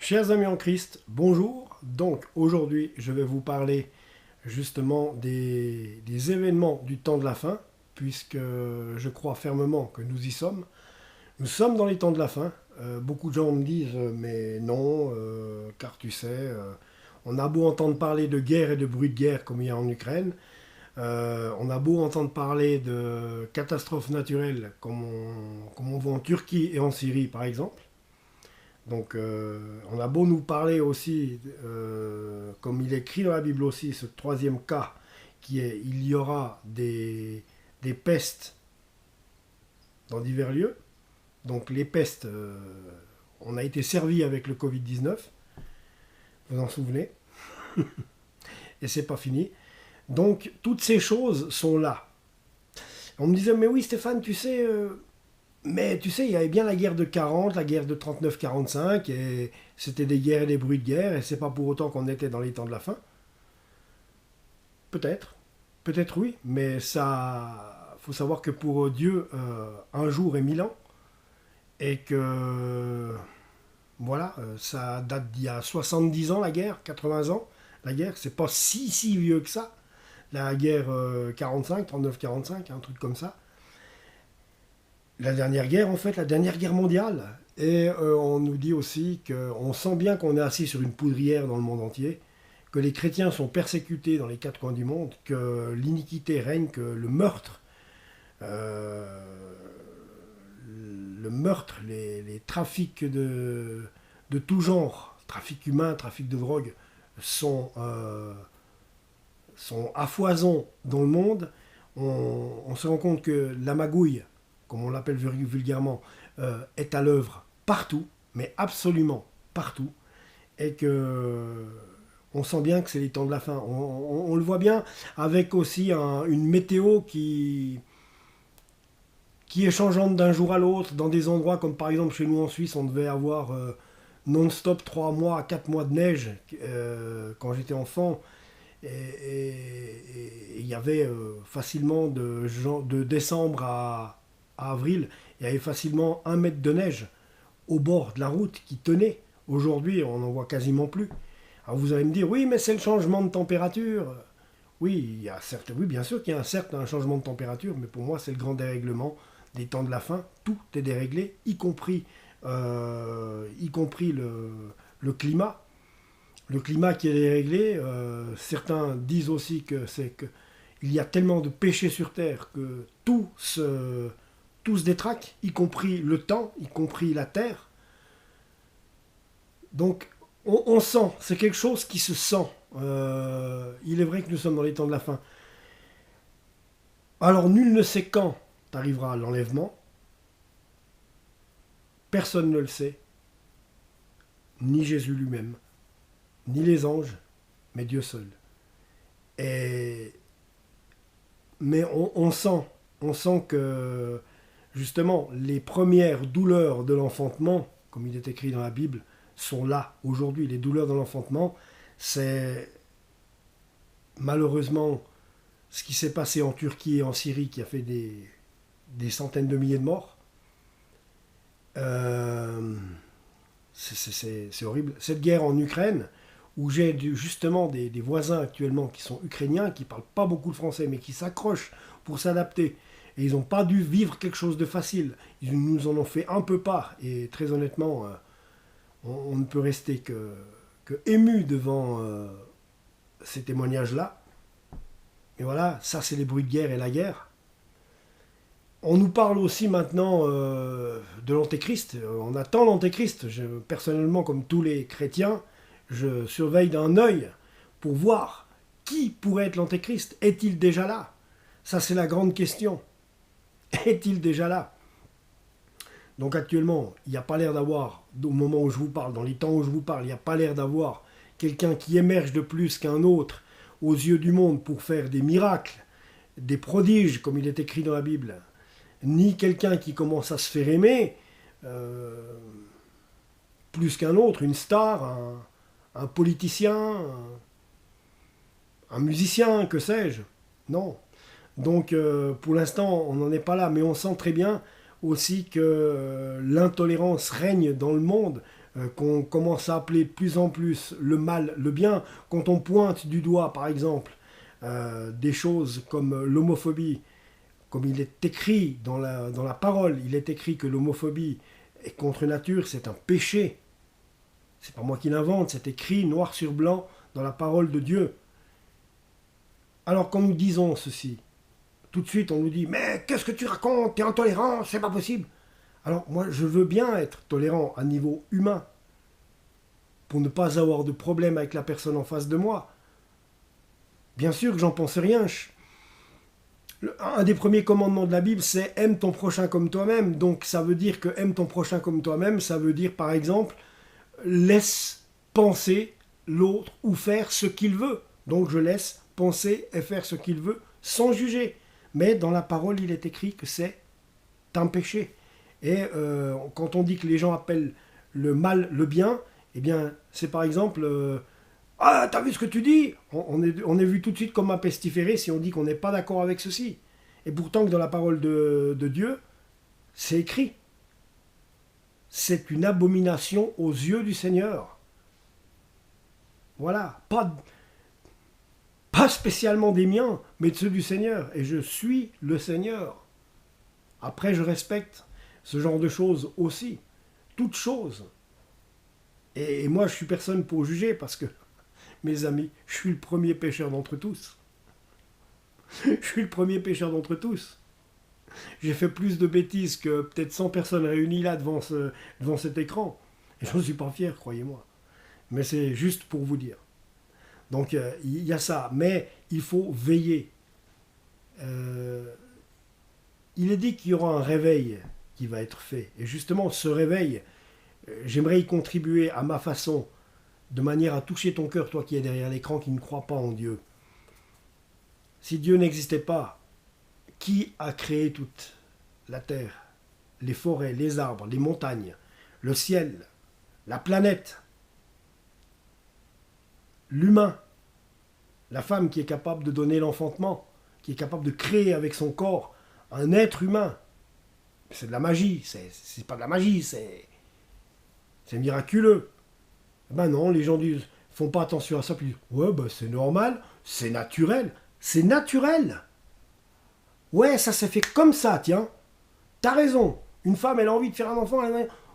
Chers amis en Christ, bonjour. Donc aujourd'hui, je vais vous parler justement des événements du temps de la fin, puisque je crois fermement que nous y sommes. Nous sommes dans les temps de la fin. Beaucoup de gens me disent mais non, car tu sais, on a beau entendre parler de guerre et de bruit de guerre comme il y a en Ukraine, on a beau entendre parler de catastrophes naturelles comme on voit en Turquie et en Syrie par exemple. Donc, on a beau nous parler aussi, comme il est écrit dans la Bible aussi, ce troisième cas, qui est il y aura des pestes dans divers lieux. Donc, les pestes, on a été servi avec le Covid-19, vous en souvenez, et c'est pas fini. Donc, toutes ces choses sont là. On me disait, mais oui, Stéphane, tu sais, mais tu sais, il y avait bien la guerre de 40, la guerre de 39-45, et c'était des guerres et des bruits de guerre, et c'est pas pour autant qu'on était dans les temps de la fin. Peut-être, peut-être oui, mais ça, faut savoir que pour Dieu, un jour est 1000 ans, et que, voilà, ça date d'il y a 70 ans la guerre, 80 ans, la guerre, c'est pas si vieux que ça, la guerre 45, 39-45, un truc comme ça. La dernière guerre, en fait, la dernière guerre mondiale. Et on nous dit aussi qu'on sent bien qu'on est assis sur une poudrière dans le monde entier, que les chrétiens sont persécutés dans les quatre coins du monde, que l'iniquité règne, que euh, le meurtre, les trafics de tout genre, trafic humain, trafic de drogue, sont à foison dans le monde. On se rend compte que la magouille, comme on l'appelle vulgairement, est à l'œuvre partout, mais absolument partout, et que on sent bien que c'est les temps de la fin. On le voit bien avec aussi une météo qui est changeante d'un jour à l'autre, dans des endroits comme par exemple chez nous en Suisse, on devait avoir non-stop 3 mois à 4 mois de neige quand j'étais enfant. Et il y avait facilement de décembre à avril, il y avait facilement 1 mètre de neige au bord de la route qui tenait. Aujourd'hui, on n'en voit quasiment plus. Alors vous allez me dire, oui, mais c'est le changement de température. Oui, oui, bien sûr qu'il y a un certain changement de température, mais pour moi, c'est le grand dérèglement des temps de la fin. Tout est déréglé, y compris le climat. Le climat qui est déréglé, certains disent aussi que c'est que il y a tellement de péchés sur terre que tout se détraque, y compris le temps, y compris la terre. Donc on sent, c'est quelque chose qui se sent. Il est vrai que nous sommes dans les temps de la fin. Alors nul ne sait quand arrivera l'enlèvement, personne ne le sait, ni Jésus lui-même, ni les anges, mais Dieu seul. Et mais on sent que justement les premières douleurs de l'enfantement, comme il est écrit dans la Bible, sont là aujourd'hui. Les douleurs de l'enfantement, c'est malheureusement ce qui s'est passé en Turquie et en Syrie qui a fait des centaines de milliers de morts. Euh, c'est horrible. Cette guerre en Ukraine, où j'ai justement des voisins actuellement qui sont ukrainiens, qui ne parlent pas beaucoup le français, mais qui s'accrochent pour s'adapter. Et ils n'ont pas dû vivre quelque chose de facile. Ils nous en ont fait un peu part. Et très honnêtement, on ne peut rester que ému devant ces témoignages-là. Et voilà, ça c'est les bruits de guerre et la guerre. On nous parle aussi maintenant de l'antéchrist. On attend l'antéchrist. Personnellement, comme tous les chrétiens, je surveille d'un œil pour voir qui pourrait être l'antéchrist. Est-il déjà là? Ça, c'est la grande question. Est-il déjà là? Donc actuellement, il n'y a pas l'air d'avoir, au moment où je vous parle, dans les temps où je vous parle, il n'y a pas l'air d'avoir quelqu'un qui émerge de plus qu'un autre aux yeux du monde pour faire des miracles, des prodiges, comme il est écrit dans la Bible, ni quelqu'un qui commence à se faire aimer plus qu'un autre, une star, un politicien, un musicien, que sais-je. Non. Donc pour l'instant, on n'en est pas là, mais on sent très bien aussi que l'intolérance règne dans le monde. qu'on commence à appeler de plus en plus le mal, le bien, quand on pointe du doigt, par exemple, des choses comme l'homophobie, comme il est écrit dans la parole, il est écrit que l'homophobie est contre nature, c'est un péché. C'est pas moi qui l'invente, c'est écrit noir sur blanc dans la parole de Dieu. Alors quand nous disons ceci, tout de suite on nous dit « Mais qu'est-ce que tu racontes? T'es intolérant, c'est pas possible !» Alors moi je veux bien être tolérant à niveau humain, pour ne pas avoir de problème avec la personne en face de moi. Bien sûr que j'en pense rien. Un des premiers commandements de la Bible, c'est « Aime ton prochain comme toi-même ». Donc ça veut dire que « Aime ton prochain comme toi-même », ça veut dire par exemple « Laisse penser l'autre ou faire ce qu'il veut ». Donc je laisse penser et faire ce qu'il veut sans juger. Mais dans la parole, il est écrit que c'est un péché. Et quand on dit que les gens appellent le mal le bien, eh bien, c'est par exemple ah, t'as vu ce que tu dis? On est vu tout de suite comme un pestiféré si on dit qu'on n'est pas d'accord avec ceci. Et pourtant que dans la parole de Dieu, c'est écrit. C'est une abomination aux yeux du Seigneur. Voilà, pas spécialement des miens, mais de ceux du Seigneur. Et je suis le Seigneur. Après, je respecte ce genre de choses aussi. Toutes choses. Et moi, je suis personne pour juger parce que, mes amis, je suis le premier pécheur d'entre tous. Je suis le premier pécheur d'entre tous. J'ai fait plus de bêtises que peut-être 100 personnes réunies là devant cet écran. Et je n'en suis pas fier, croyez-moi. Mais c'est juste pour vous dire. Donc, il y a ça. Mais il faut veiller. Il est dit qu'il y aura un réveil qui va être fait. Et justement, ce réveil, j'aimerais y contribuer à ma façon, de manière à toucher ton cœur, toi qui es derrière l'écran, qui ne crois pas en Dieu. Si Dieu n'existait pas, qui a créé toute la terre, les forêts, les arbres, les montagnes, le ciel, la planète, l'humain, la femme qui est capable de donner l'enfantement, qui est capable de créer avec son corps un être humain? C'est de la magie, c'est pas de la magie, c'est miraculeux. Ben non, les gens font pas attention à ça, puis ouais, ben c'est normal, c'est naturel. C'est naturel. Ouais, ça s'est fait comme ça, tiens. T'as raison. Une femme, elle a envie de faire un enfant,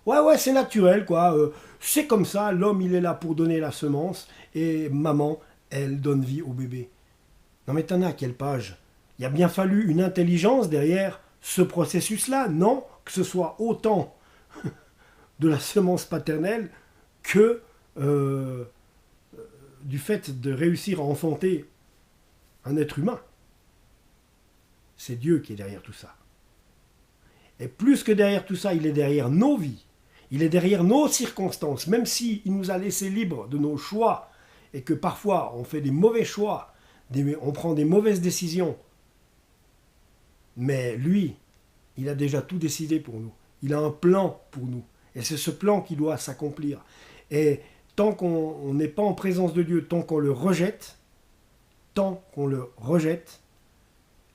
ouais, c'est naturel, quoi. C'est comme ça, l'homme, il est là pour donner la semence, et maman, elle donne vie au bébé. Non mais t'en as à quelle page? Il a bien fallu une intelligence derrière ce processus-là, non? Que ce soit autant de la semence paternelle que du fait de réussir à enfanter un être humain. C'est Dieu qui est derrière tout ça. Et plus que derrière tout ça, il est derrière nos vies. Il est derrière nos circonstances. Même s'il nous a laissés libres de nos choix et que parfois on fait des mauvais choix, on prend des mauvaises décisions. Mais lui, il a déjà tout décidé pour nous. Il a un plan pour nous. Et c'est ce plan qui doit s'accomplir. Et tant qu'on n'est pas en présence de Dieu, tant qu'on le rejette,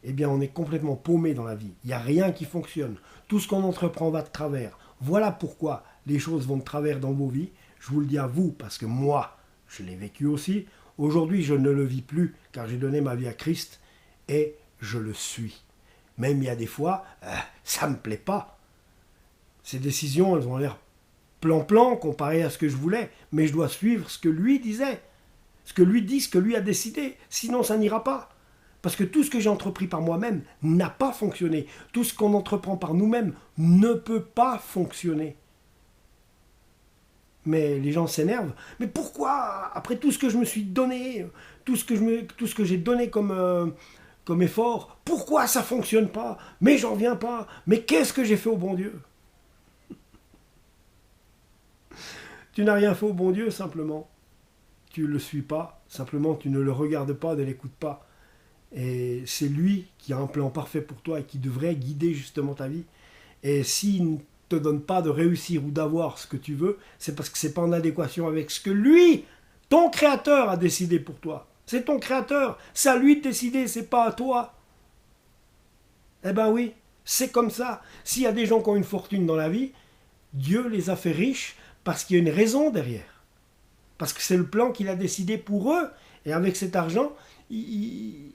eh bien on est complètement paumé dans la vie. Il n'y a rien qui fonctionne. Tout ce qu'on entreprend va de travers. Voilà pourquoi les choses vont de travers dans vos vies. Je vous le dis à vous, parce que moi, je l'ai vécu aussi. Aujourd'hui, je ne le vis plus, car j'ai donné ma vie à Christ, et je le suis. Même il y a des fois, ça ne me plaît pas. Ces décisions, elles ont l'air plan-plan comparé à ce que je voulais, mais je dois suivre ce que lui disait, ce que lui dit, ce que lui a décidé, sinon ça n'ira pas. Parce que tout ce que j'ai entrepris par moi-même n'a pas fonctionné. Tout ce qu'on entreprend par nous-mêmes ne peut pas fonctionner. Mais les gens s'énervent. Mais pourquoi, après tout ce que je me suis donné, tout ce que j'ai donné comme effort, pourquoi ça ne fonctionne pas? Mais j'en reviens pas. Mais qu'est-ce que j'ai fait au bon Dieu? Tu n'as rien fait au bon Dieu, simplement. Tu ne le suis pas, simplement tu ne le regardes pas, ne l'écoutes pas. Et c'est lui qui a un plan parfait pour toi et qui devrait guider justement ta vie. Et s'il ne te donne pas de réussir ou d'avoir ce que tu veux, c'est parce que ce n'est pas en adéquation avec ce que lui, ton créateur, a décidé pour toi. C'est ton créateur, c'est à lui de décider, c'est pas à toi. Eh ben oui, c'est comme ça. S'il y a des gens qui ont une fortune dans la vie, Dieu les a fait riches parce qu'il y a une raison derrière. Parce que c'est le plan qu'il a décidé pour eux. Et avec cet argent, il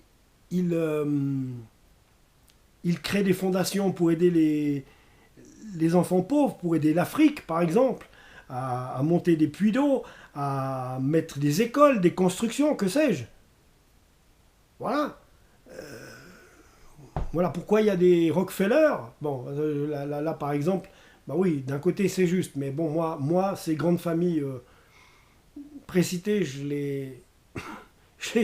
crée des fondations pour aider les enfants pauvres, pour aider l'Afrique, par exemple, à monter des puits d'eau, à mettre des écoles, des constructions, que sais-je. Voilà. Voilà pourquoi il y a des Rockefeller. Bon, là, par exemple, bah oui, d'un côté c'est juste, mais bon, moi ces grandes familles précitées, je les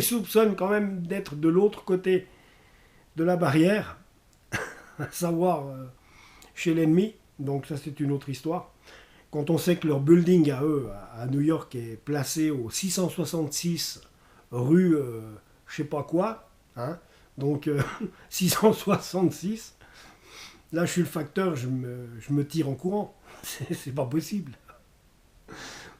soupçonne quand même d'être de l'autre côté de la barrière, à savoir chez l'ennemi. Donc ça c'est une autre histoire. Quand on sait que leur building à eux, à New York, est placé au 666 rue je sais pas quoi, hein, donc 666, là je suis le facteur, je me tire en courant. C'est pas possible.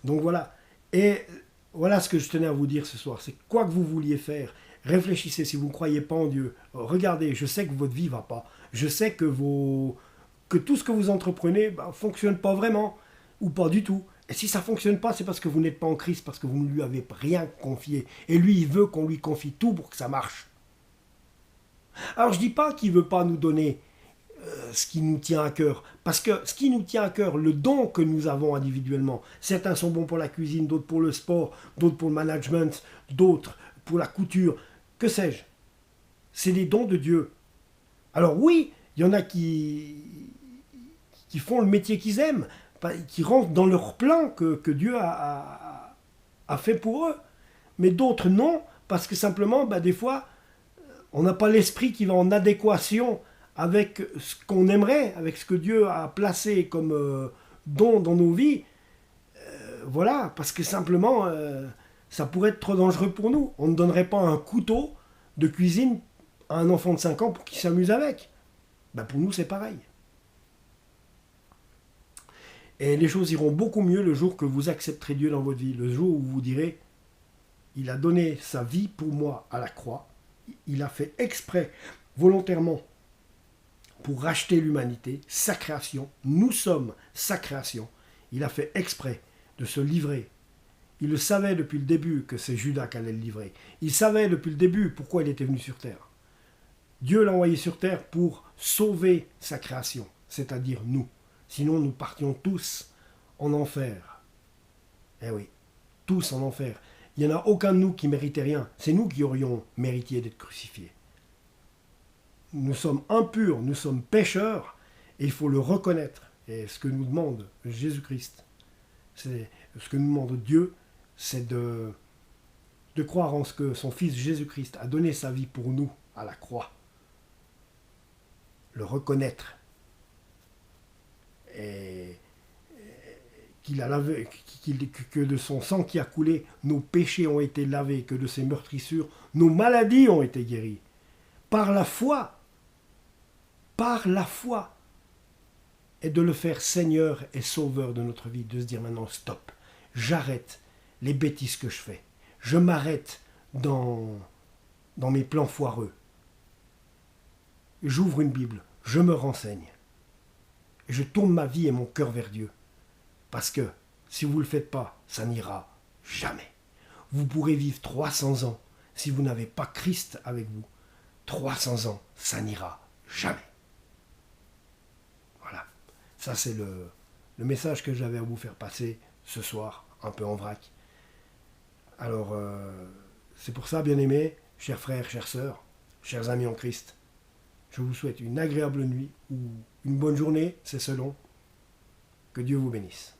Donc voilà. Et voilà ce que je tenais à vous dire ce soir. C'est quoi que vous vouliez faire, réfléchissez. Si vous ne croyez pas en Dieu, regardez, je sais que votre vie ne va pas. Je sais que tout ce que vous entreprenez ne fonctionne pas vraiment, ou pas du tout. Et si ça ne fonctionne pas, c'est parce que vous n'êtes pas en Christ, parce que vous ne lui avez rien confié. Et lui, il veut qu'on lui confie tout pour que ça marche. Alors je ne dis pas qu'il ne veut pas nous donner ce qui nous tient à cœur. Parce que ce qui nous tient à cœur, le don que nous avons individuellement, certains sont bons pour la cuisine, d'autres pour le sport, d'autres pour le management, d'autres pour la couture, que sais-je. C'est des dons de Dieu. Alors oui, il y en a qui font le métier qu'ils aiment, qui rentrent dans leur plan que Dieu a fait pour eux. Mais d'autres non, parce que simplement, des fois, on n'a pas l'esprit qui va en adéquation avec ce qu'on aimerait, avec ce que Dieu a placé comme don dans nos vies. Voilà, parce que simplement, ça pourrait être trop dangereux pour nous. On ne donnerait pas un couteau de cuisine à un enfant de 5 ans pour qu'il s'amuse avec. Pour nous, c'est pareil. Et les choses iront beaucoup mieux le jour que vous accepterez Dieu dans votre vie. Le jour où vous direz, il a donné sa vie pour moi à la croix. Il a fait exprès, volontairement, pour racheter l'humanité, sa création. Nous sommes sa création. Il a fait exprès de se livrer. Il le savait depuis le début que c'est Judas qui allait le livrer. Il savait depuis le début pourquoi il était venu sur terre. Dieu l'a envoyé sur terre pour sauver sa création, c'est-à-dire nous. Sinon, nous partions tous en enfer. Eh oui, tous en enfer. Il n'y en a aucun de nous qui méritait rien. C'est nous qui aurions mérité d'être crucifiés. Nous sommes impurs, nous sommes pécheurs, et il faut le reconnaître. Et ce que nous demande Jésus-Christ, c'est ce que nous demande Dieu, c'est de croire en ce que son Fils Jésus-Christ a donné sa vie pour nous à la croix. Le reconnaître. Et qu'il a lavé, que de son sang qui a coulé, nos péchés ont été lavés, que de ses meurtrissures, nos maladies ont été guéries. Par la foi, et de le faire Seigneur et Sauveur de notre vie, de se dire maintenant stop, j'arrête les bêtises que je fais, je m'arrête dans mes plans foireux, j'ouvre une Bible, je me renseigne, et je tourne ma vie et mon cœur vers Dieu, parce que si vous ne le faites pas, ça n'ira jamais. Vous pourrez vivre 300 ans, si vous n'avez pas Christ avec vous, 300 ans, ça n'ira jamais. Voilà, ça c'est le message que j'avais à vous faire passer ce soir, un peu en vrac. Alors, c'est pour ça, bien-aimés, chers frères, chères sœurs, chers amis en Christ, je vous souhaite une agréable nuit ou une bonne journée, c'est selon. Que Dieu vous bénisse.